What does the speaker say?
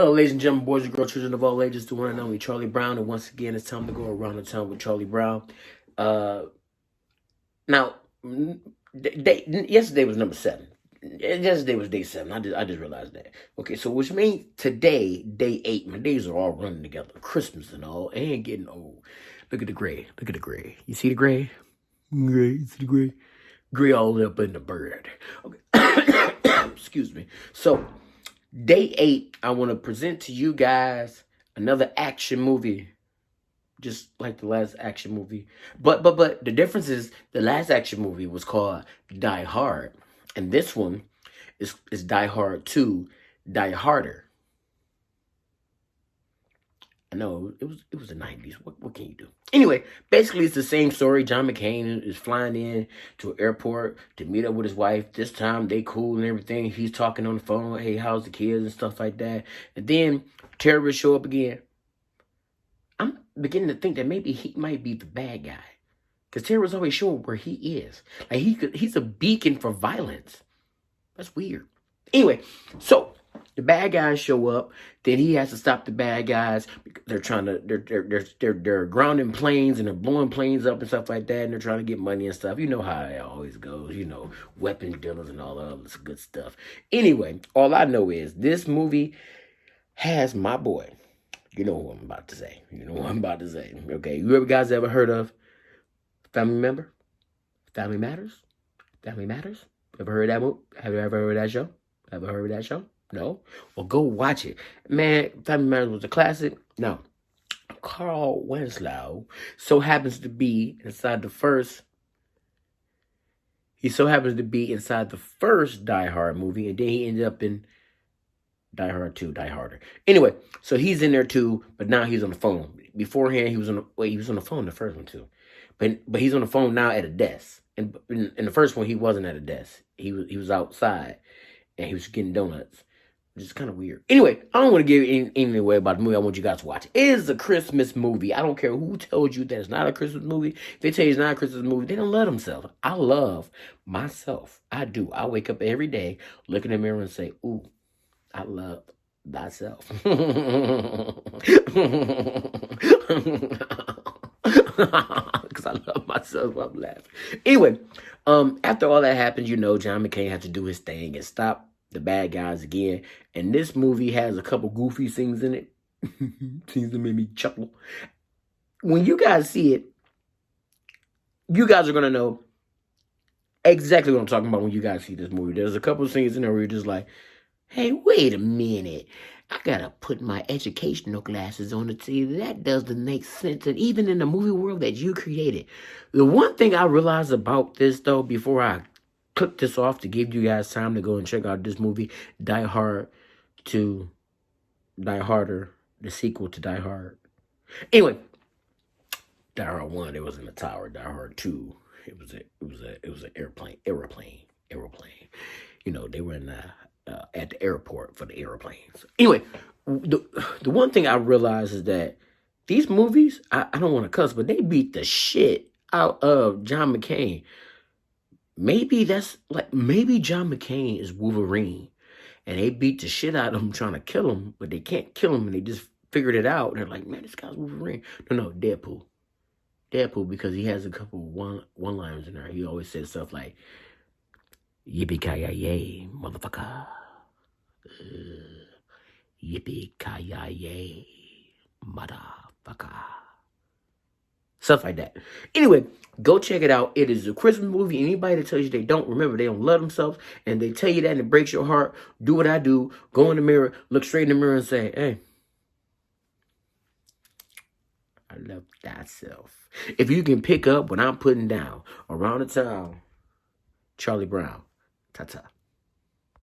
Hello, ladies and gentlemen, boys and girls, children of all ages, the one and only Charlie Brown. And once again, it's time to go around the town with Charlie Brown. Uh, now, yesterday was number 7. Yesterday was day 7. I just realized that. Okay, so which means today, day 8. My days are all running together. Christmas and all, and getting old. Look at the gray. Look at the gray. You see the gray? Gray. You see the gray? Gray all up in the bird. Okay. Excuse me. So, day 8, I want to present to you guys another action movie, just like the last action movie. But the difference is the last action movie was called Die Hard, and this one is Die Hard 2, Die Harder. I know it was the 90s. What can you do? Anyway, basically it's the same story. John McClane is flying in to an airport to meet up with his wife. This time they cool and everything. He's talking on the phone. Hey, how's the kids and stuff like that. And then terrorists show up again. I'm beginning to think that maybe he might be the bad guy, because terrorists always show up where he is. Like he's a beacon for violence. That's weird. Anyway, so the bad guys show up. Then he has to stop the bad guys. They're trying to they're grounding planes and they're blowing planes up and stuff like that. And they're trying to get money and stuff. You know how it always goes. You know, weapon dealers and all of this good stuff. Anyway, all I know is this movie has my boy. You know what I'm about to say. You know what I'm about to say. Okay, you ever guys ever heard of Family Member? Family Matters? Family Matters? Ever heard that movie? Have you ever heard that show? Ever heard of that show? No? Well, go watch it. Man, Family Matters was a classic. Now, Carl Winslow so happens to be inside the first... He so happens to be inside the first Die Hard movie, and then he ended up in Die Hard 2, Die Harder. Anyway, so he's in there too, but now he's on the phone. Beforehand, he was on the phone the first one too. But he's on the phone now at a desk. And in the first one, he wasn't at a desk. He was outside, and he was getting donuts, which is kind of weird. Anyway, I don't want to give anything away about the movie. I want you guys to watch it. It is a Christmas movie. I don't care who tells you that it's not a Christmas movie. If they tell you it's not a Christmas movie, they don't love themselves. I love myself. I do. I wake up every day, look in the mirror and say, ooh, I love thyself. Because I love myself. I'm laughing. Anyway, after all that happens, you know, John McClane has to do his thing and stop the bad guys again. And this movie has a couple goofy scenes in it. Scenes that made me chuckle. When you guys see it, you guys are going to know exactly what I'm talking about when you guys see this movie. There's a couple scenes in there where you're just like, hey, wait a minute. I gotta put my educational glasses on to see that doesn't make sense. And even in the movie world that you created. The one thing I realized about this, though, before I click this off to give you guys time to go and check out this movie, Die Hard 2, Die Harder, the sequel to Die Hard. Anyway, Die Hard 1, it was in the tower. Die Hard 2, it was an airplane. You know, they were in at the airport for the airplanes. Anyway, the one thing I realized is that these movies, I don't want to cuss, but they beat the shit out of John McClane. Maybe John McClane is Wolverine, and they beat the shit out of him trying to kill him, but they can't kill him, and they just figured it out. And they're like, man, this guy's Wolverine. No, Deadpool. Deadpool, because he has a couple one-liners in there. He always says stuff like, yippee-ki-yay, motherfucker. Yippee-ki-yay, motherfucker. Stuff like that. Anyway, go check it out. It is a Christmas movie. Anybody that tells you they don't, remember, they don't love themselves, and they tell you that and it breaks your heart, do what I do. Go in the mirror, look straight in the mirror and say, hey, I love thyself. If you can pick up what I'm putting down around the town, Charlie Brown. Ta-ta.